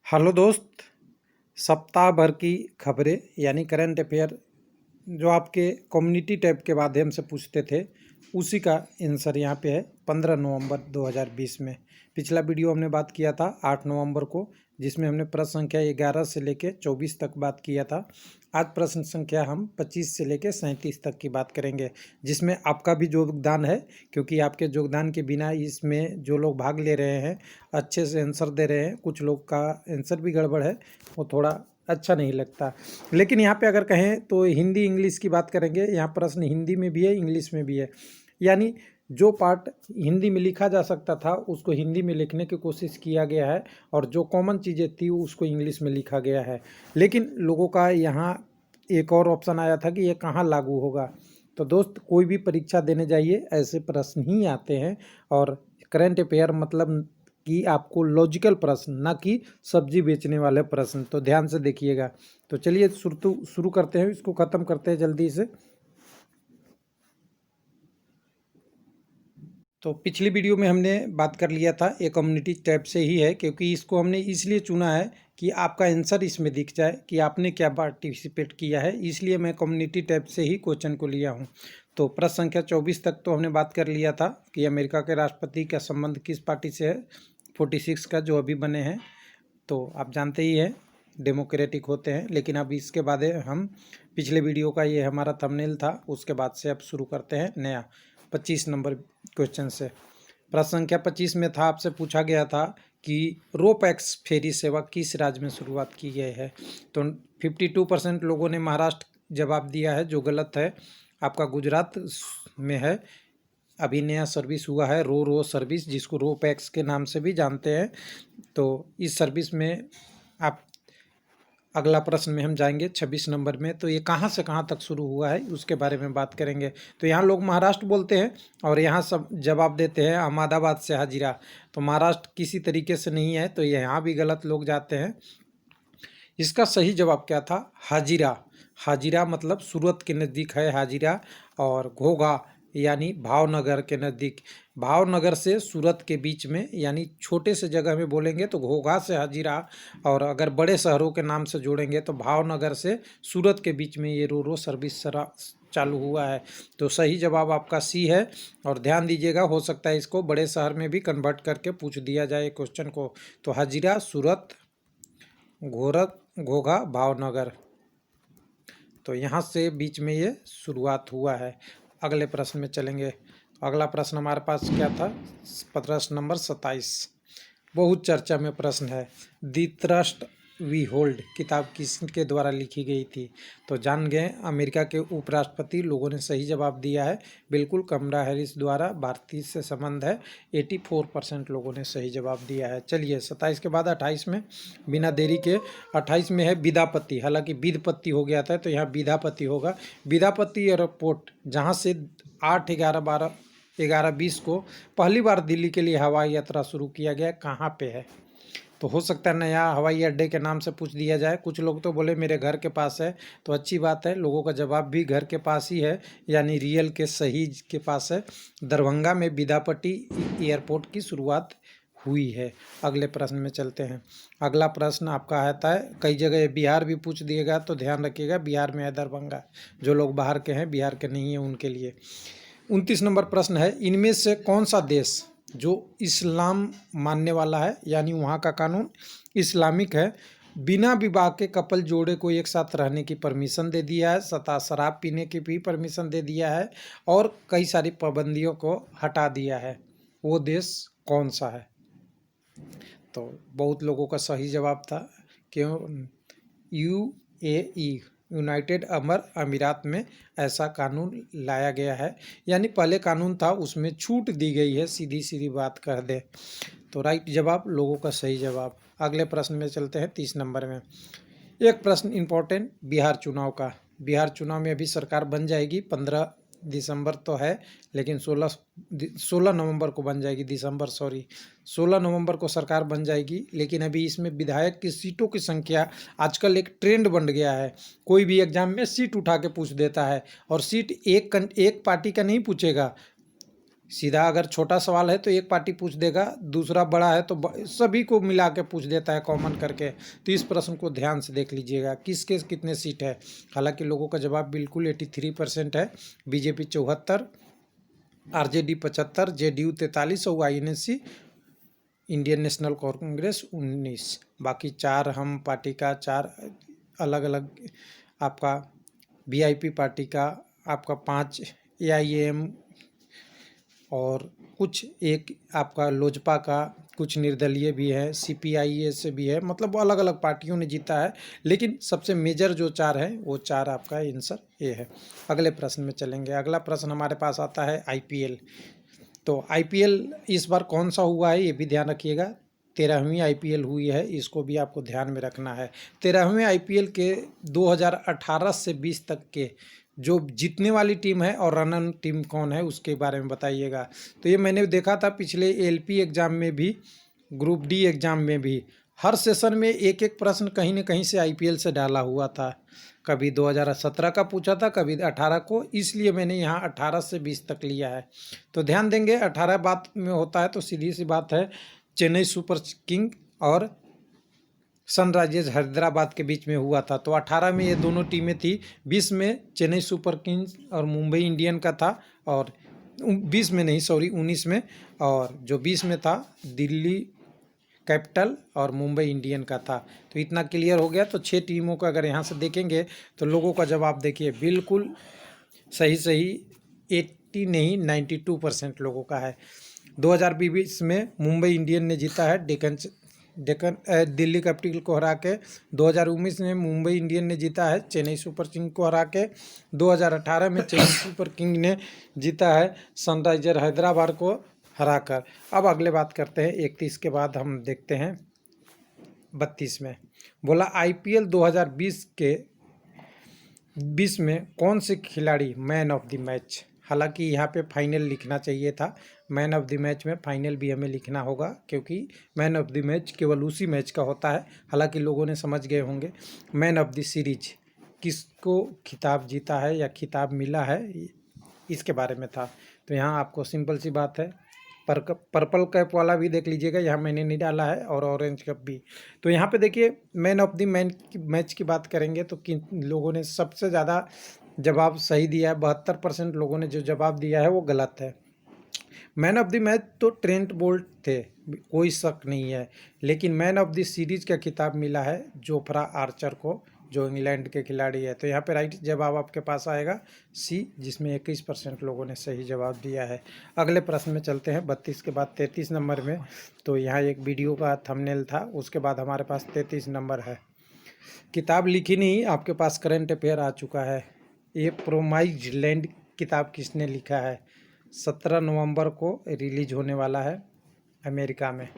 Hello दोस्त। सप्ताह भर की खबरें यानी करंट अफेयर जो आपके कम्युनिटी टैब के माध्यम से पूछते थे उसी का आंसर यहाँ पे है 15 नवंबर 2020 में। पिछला वीडियो हमने बात किया था 8 नवंबर को, जिसमें हमने प्रश्न संख्या 11 से लेके 24 तक बात किया था। आज प्रश्न संख्या हम 25 से लेके 37 तक की बात करेंगे, जिसमें आपका भी योगदान है, क्योंकि आपके योगदान के बिना इसमें जो लोग भाग ले रहे हैं अच्छे से आंसर दे रहे हैं, कुछ लोग का आंसर भी गड़बड़ है, वो थोड़ा अच्छा नहीं लगता। लेकिन यहाँ पे अगर कहें तो हिंदी इंग्लिश की बात करेंगे। यहाँ प्रश्न हिंदी में भी है, इंग्लिश में भी है, यानी जो पार्ट हिंदी में लिखा जा सकता था उसको हिंदी में लिखने की कोशिश किया गया है, और जो कॉमन चीज़ें थी उसको इंग्लिश में लिखा गया है। लेकिन लोगों का यहाँ एक और ऑप्शन आया था कि ये कहाँ लागू होगा। तो दोस्त, कोई भी परीक्षा देने जाइए ऐसे प्रश्न ही आते हैं, और करंट अफेयर मतलब कि आपको लॉजिकल प्रश्न, ना कि सब्जी बेचने वाले प्रश्न। तो ध्यान से देखिएगा। तो चलिए शुरू करते हैं, इसको ख़त्म करते हैं जल्दी से। तो पिछली वीडियो में हमने बात कर लिया था, ये कम्युनिटी टैब से ही है, क्योंकि इसको हमने इसलिए चुना है कि आपका आंसर इसमें दिख जाए कि आपने क्या पार्टिसिपेट किया है, इसलिए मैं कम्युनिटी टैब से ही क्वेश्चन को लिया हूँ। तो प्रश्न संख्या 24 तक तो हमने बात कर लिया था कि अमेरिका के राष्ट्रपति का संबंध किस पार्टी से है, 46 का जो अभी बने हैं। तो आप जानते ही हैं डेमोक्रेटिक होते हैं। लेकिन अब इसके बाद हम पिछले वीडियो का ये हमारा थंबनेल था, उसके बाद से अब शुरू करते हैं नया 25 नंबर क्वेश्चन से। प्रश्न संख्या 25 में था, आपसे पूछा गया था कि रोपैक्स फेरी सेवा किस राज्य में शुरुआत की गई है। तो 52% लोगों ने महाराष्ट्र जवाब दिया है, जो गलत है। आपका गुजरात में है। अभी नया सर्विस हुआ है रो सर्विस, जिसको रोपैक्स के नाम से भी जानते हैं। तो इस सर्विस में आप, अगला प्रश्न में हम जाएंगे 26 नंबर में। तो ये कहाँ से कहाँ तक शुरू हुआ है उसके बारे में बात करेंगे। तो यहाँ लोग महाराष्ट्र बोलते हैं और यहाँ सब जवाब देते हैं अहमदाबाद से हाजिरा। तो महाराष्ट्र किसी तरीके से नहीं है, तो यहाँ भी गलत लोग जाते हैं। इसका सही जवाब क्या था? हाजिरा। हाजिरा मतलब सूरत के नज़दीक है हाजिरा, और घोघा यानी भावनगर के नज़दीक। भावनगर से सूरत के बीच में, यानी छोटे से जगह में बोलेंगे तो घोघा से हाजिरा, और अगर बड़े शहरों के नाम से जोड़ेंगे तो भावनगर से सूरत के बीच में ये रो सर्विस चालू हुआ है। तो सही जवाब आपका सी है। और ध्यान दीजिएगा, हो सकता है इसको बड़े शहर में भी कन्वर्ट करके पूछ दिया जाए क्वेश्चन को। तो हाजिरा, सूरत, घोघा, भावनगर, तो यहाँ से बीच में ये शुरुआत हुआ है। अगले प्रश्न में चलेंगे। अगला प्रश्न हमारे पास क्या था? प्रश्न नंबर 27 बहुत चर्चा में प्रश्न है। दी ट्रस्ट वी होल्ड किताब किसके द्वारा लिखी गई थी? तो जान गए, अमेरिका के उपराष्ट्रपति लोगों ने सही जवाब दिया है, बिल्कुल कमला हैरिस द्वारा। भारतीय से संबंध है, 84% लोगों ने सही जवाब दिया है। चलिए 27 के बाद 28 में, बिना देरी के 28 में है विद्यापति। हालांकि विद्यापति हो गया था, तो यहाँ विद्यापति होगा। विद्यापति एयरपोर्ट, जहाँ से 8, 11, 12, 11, 20 को पहली बार दिल्ली के लिए हवाई यात्रा शुरू किया गया, कहाँ पे है? तो हो सकता है नया हवाई अड्डे के नाम से पूछ दिया जाए। कुछ लोग तो बोले मेरे घर के पास है, तो अच्छी बात है, लोगों का जवाब भी घर के पास ही है, यानी रियल के सही के पास है। दरभंगा में विद्यापति एयरपोर्ट की शुरुआत हुई है। अगले प्रश्न में चलते हैं। अगला प्रश्न आपका आता है, कई जगह बिहार भी पूछ दिएगा, तो ध्यान रखिएगा, बिहार में है दरभंगा। जो लोग बाहर के हैं, बिहार के नहीं हैं, उनके लिए। 29 नंबर प्रश्न है, इनमें से कौन सा देश जो इस्लाम मानने वाला है, यानी वहाँ का कानून इस्लामिक है, बिना विवाह के कपल जोड़े को एक साथ रहने की परमिशन दे दिया है, शराब पीने की भी परमिशन दे दिया है, और कई सारी पाबंदियों को हटा दिया है? वो देश कौन सा है? तो बहुत लोगों का सही जवाब था, क्यों? UAE, यूनाइटेड अरब अमीरात में ऐसा कानून लाया गया है। यानी पहले कानून था, उसमें छूट दी गई है, सीधी सीधी बात कह दे। तो राइट जवाब, लोगों का सही जवाब। अगले प्रश्न में चलते हैं 30 नंबर में। एक प्रश्न इम्पोर्टेंट बिहार चुनाव का। बिहार चुनाव में अभी सरकार बन जाएगी, 15 दिसंबर तो है, लेकिन 16 नवंबर को बन जाएगी। 16 नवंबर को सरकार बन जाएगी। लेकिन अभी इसमें विधायक की सीटों की संख्या आजकल एक ट्रेंड बन गया है। कोई भी एग्जाम में सीट उठा के पूछ देता है, और सीट एक पार्टी का नहीं पूछेगा, सीधा अगर छोटा सवाल है तो एक पार्टी पूछ देगा, दूसरा बड़ा है तो सभी को मिला के पूछ देता है कॉमन करके। तो इस प्रश्न को ध्यान से देख लीजिएगा, किसके कितने सीट है। हालांकि लोगों का जवाब बिल्कुल 83% है। बीजेपी 74, आरजेडी 75, जेडीयू 43 और आईएनसी इंडियन नेशनल कांग्रेस 19। बाकी 4 हम पार्टी का, 4 अलग अलग आपका वीआईपी पार्टी का, आपका 5 एआईएम और कुछ एक आपका लोजपा का, कुछ निर्दलीय भी है, सीपीआई से भी है, मतलब अलग अलग पार्टियों ने जीता है। लेकिन सबसे मेजर जो 4 है वो 4 आपका आंसर ये है। अगले प्रश्न में चलेंगे। अगला प्रश्न हमारे पास आता है आईपीएल। तो आईपीएल इस बार कौन सा हुआ है ये भी ध्यान रखिएगा। 13वीं आईपीएल हुई है, इसको भी आपको ध्यान में रखना है। 13वें आईपीएल के 2018 से 20 तक के जो जीतने वाली टीम है और रनर टीम कौन है उसके बारे में बताइएगा। तो ये मैंने देखा था पिछले एलपी एग्ज़ाम में भी, ग्रुप डी एग्ज़ाम में भी, हर सेशन में एक एक प्रश्न कहीं न कहीं से आईपीएल से डाला हुआ था। कभी 2017 का पूछा था, कभी 18 को, इसलिए मैंने यहाँ 18 से 20 तक लिया है। तो ध्यान देंगे 18 बात में होता है तो सीधी सी बात है, चेन्नई सुपर किंग और सनराइजर्स हैदराबाद के बीच में हुआ था। तो 18 में ये दोनों टीमें थी, 20 में चेन्नई सुपर किंग्स और मुंबई इंडियन का था, और 20 में नहीं, सॉरी 19 में, और जो 20 में था दिल्ली कैपिटल और मुंबई इंडियन का था। तो इतना क्लियर हो गया। तो 6 टीमों का अगर यहाँ से देखेंगे तो लोगों का जवाब देखिए बिल्कुल सही सही 80 नहीं 92% लोगों का है। 2020 में मुंबई इंडियन ने जीता है दिल्ली कैपिटल को हरा के। 2019 में मुंबई इंडियन ने जीता है चेन्नई सुपर किंग को हरा के। 2018 में चेन्नई सुपर किंग ने जीता है सनराइजर हैदराबाद को हराकर। अब अगले बात करते हैं 31 के बाद हम देखते हैं 32 में। बोला आईपीएल 2020 में कौन से खिलाड़ी मैन ऑफ द मैच। हालांकि यहाँ पे फाइनल लिखना चाहिए था, मैन ऑफ द मैच में फाइनल भी हमें लिखना होगा, क्योंकि मैन ऑफ द मैच केवल उसी मैच का होता है। हालांकि लोगों ने समझ गए होंगे। मैन ऑफ द सीरीज किसको खिताब जीता है या खिताब मिला है, इसके बारे में था। तो यहाँ आपको सिंपल सी बात है, पर्पल कैप वाला भी देख लीजिएगा, यहाँ मैंने नहीं डाला है, और ऑरेंज कैप भी। तो यहाँ पे देखिए मैन ऑफ द मैच की बात करेंगे तो किन लोगों ने सबसे ज़्यादा जवाब सही दिया है। 72% लोगों ने जो जवाब दिया है वो गलत है। मैन ऑफ द मैच तो ट्रेंट बोल्ट थे, कोई शक नहीं है। लेकिन मैन ऑफ द सीरीज का खिताब मिला है जोफ्रा आर्चर को, जो इंग्लैंड के खिलाड़ी है। तो यहाँ पे राइट जवाब आपके पास आएगा सी, जिसमें 21% लोगों ने सही जवाब दिया है। अगले प्रश्न में चलते हैं 32 के बाद 33 नंबर में। तो यहाँ एक वीडियो का थंबनेल था, उसके बाद हमारे पास 33 नंबर है। किताब लिखी नहीं, आपके पास करंट अफेयर आ चुका है। ये प्रोमाइज लैंड किताब किसने लिखा है। 17 नवंबर को रिलीज होने वाला है अमेरिका में।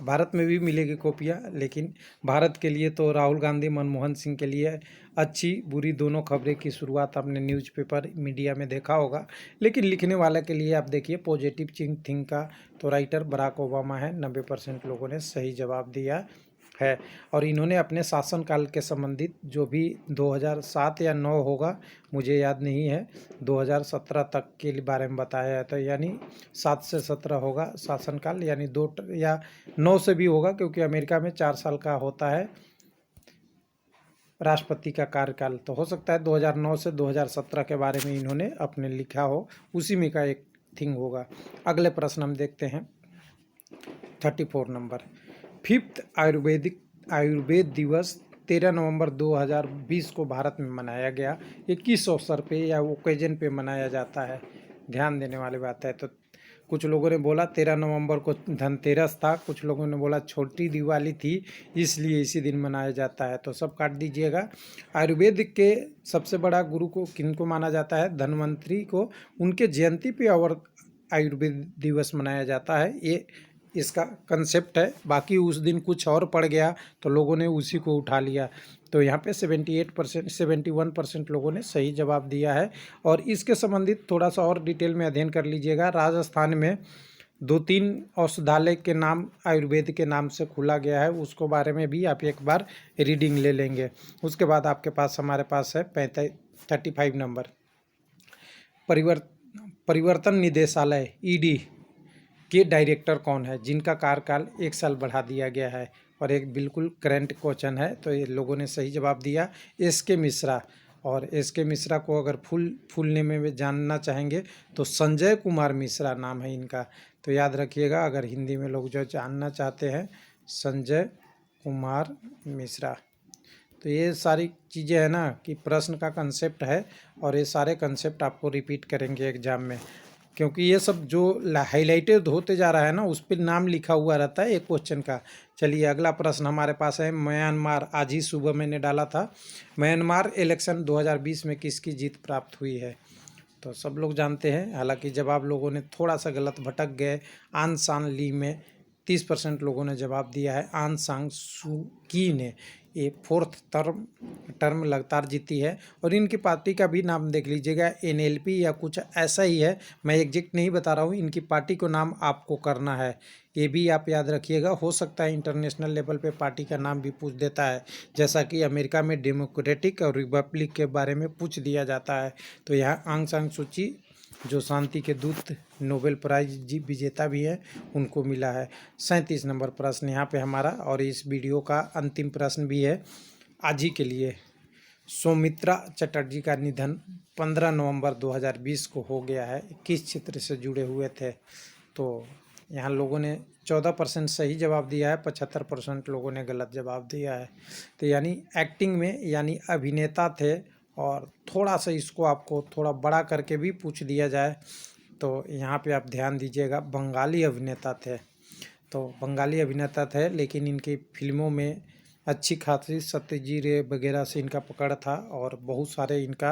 भारत में भी मिलेगी कॉपियाँ, लेकिन भारत के लिए तो राहुल गांधी मनमोहन सिंह के लिए अच्छी बुरी दोनों खबरें की शुरुआत आपने न्यूज़पेपर मीडिया में देखा होगा। लेकिन लिखने वाले के लिए आप देखिए पॉजिटिव थिंक का तो राइटर बराक ओबामा है। 90% लोगों ने सही जवाब दिया है। और इन्होंने अपने शासनकाल के संबंधित जो भी 2007 या 9 होगा, मुझे याद नहीं है, 2017 तक के बारे में बताया है। तो यानी 7 से 17 होगा शासनकाल, यानी 2 या 9 से भी होगा, क्योंकि अमेरिका में 4 साल का होता है राष्ट्रपति का कार्यकाल। तो हो सकता है 2009 से 2017 के बारे में इन्होंने अपने लिखा हो, उसी में का एक थिंग होगा। अगले प्रश्न हम देखते हैं 34 नंबर। 5th आयुर्वेद दिवस 13 नवंबर 2020 को भारत में मनाया गया। ये किस अवसर पे या ओकेजन पे मनाया जाता है, ध्यान देने वाली बात है। तो कुछ लोगों ने बोला 13 नवंबर को धनतेरस था, कुछ लोगों ने बोला छोटी दिवाली थी इसलिए इसी दिन मनाया जाता है। तो सब काट दीजिएगा। आयुर्वेद के सबसे बड़ा गुरु को किनको माना जाता है, धन्वंतरी को। उनके जयंती पे और आयुर्वेद दिवस मनाया जाता है, ये इसका कंसेप्ट है। बाकी उस दिन कुछ और पड़ गया तो लोगों ने उसी को उठा लिया। तो यहाँ पे 71% लोगों ने सही जवाब दिया है। और इसके संबंधित थोड़ा सा और डिटेल में अध्ययन कर लीजिएगा। राजस्थान में 2-3 औषधालय के नाम आयुर्वेद के नाम से खुला गया है, उसको बारे में भी आप एक बार रीडिंग ले लेंगे। उसके बाद आपके पास हमारे पास है 35 नंबर। परिवर्तन निदेशालय ईडी के डायरेक्टर कौन है, जिनका कार्यकाल 1 साल बढ़ा दिया गया है। और एक बिल्कुल करंट क्वेश्चन है, तो ये लोगों ने सही जवाब दिया एस.के. मिश्रा। और एस.के. मिश्रा को अगर फुल नेम में जानना चाहेंगे तो संजय कुमार मिश्रा नाम है इनका। तो याद रखिएगा, अगर हिंदी में लोग जो जानना चाहते हैं, संजय कुमार मिश्रा। तो ये सारी चीज़ें हैं ना कि प्रश्न का कंसेप्ट है, और ये सारे कंसेप्ट आपको रिपीट करेंगे एग्जाम में, क्योंकि ये सब जो हाईलाइटेड होते जा रहा है ना, उस पर नाम लिखा हुआ रहता है एक क्वेश्चन का। चलिए अगला प्रश्न हमारे पास है म्यांमार। आज ही सुबह मैंने डाला था, म्यांमार इलेक्शन 2020 में किसकी जीत प्राप्त हुई है। तो सब लोग जानते हैं, हालांकि जवाब लोगों ने थोड़ा सा गलत भटक गए। आंग सान ली में 30% लोगों ने जवाब दिया है आंग सान सू की ने। ये 4th टर्म लगातार जीती है। और इनकी पार्टी का भी नाम देख लीजिएगा, NLP या कुछ ऐसा ही है, मैं एग्जैक्ट नहीं बता रहा हूँ। इनकी पार्टी को नाम आपको करना है, ये भी आप याद रखिएगा। हो सकता है इंटरनेशनल लेवल पे पार्टी का नाम भी पूछ देता है, जैसा कि अमेरिका में डेमोक्रेटिक और रिपब्लिक के बारे में पूछ दिया जाता है। तो यहाँ आंग सान सू की, जो शांति के दूत, नोबेल प्राइज विजेता भी है, उनको मिला है। 37 नंबर प्रश्न यहाँ पे हमारा, और इस वीडियो का अंतिम प्रश्न भी है आज ही के लिए। सौमित्रा चटर्जी का निधन 15 नवंबर 2020 को हो गया है। किस क्षेत्र से जुड़े हुए थे। तो यहाँ लोगों ने 14% सही जवाब दिया है, 75% लोगों ने गलत जवाब दिया है। तो यानी एक्टिंग में, यानी अभिनेता थे। और थोड़ा सा इसको आपको थोड़ा बड़ा करके भी पूछ दिया जाए तो यहाँ पे आप ध्यान दीजिएगा, बंगाली अभिनेता थे। तो बंगाली अभिनेता थे, लेकिन इनकी फिल्मों में अच्छी खासी सत्यजीत रे वगैरह से इनका पकड़ था, और बहुत सारे इनका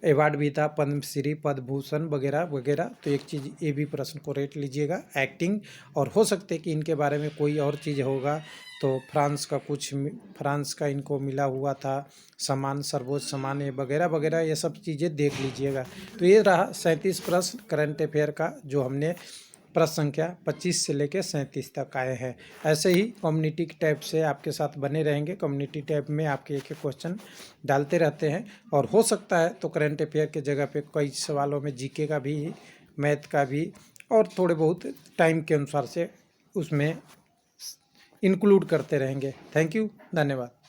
अवार्ड भी था, पद्मश्री, पद्म भूषण वगैरह वगैरह। तो एक चीज़ ये भी प्रश्न को रेट लीजिएगा, एक्टिंग। और हो सकते कि इनके बारे में कोई और चीज़ होगा, तो फ्रांस का इनको मिला हुआ था सम्मान, सर्वोच्च सम्मान, ये वगैरह वगैरह, ये सब चीज़ें देख लीजिएगा। तो ये रहा 37 प्रश्न करंट अफेयर का, जो हमने प्रश्न संख्या 25 से लेकर 37 तक आए हैं। ऐसे ही कम्युनिटी टैब से आपके साथ बने रहेंगे। कम्युनिटी टैब में आपके एक क्वेश्चन डालते रहते हैं, और हो सकता है तो करंट अफेयर के जगह पे कई सवालों में जीके का भी, मैथ का भी, और थोड़े बहुत टाइम के अनुसार से उसमें इंक्लूड करते रहेंगे। थैंक यू, धन्यवाद।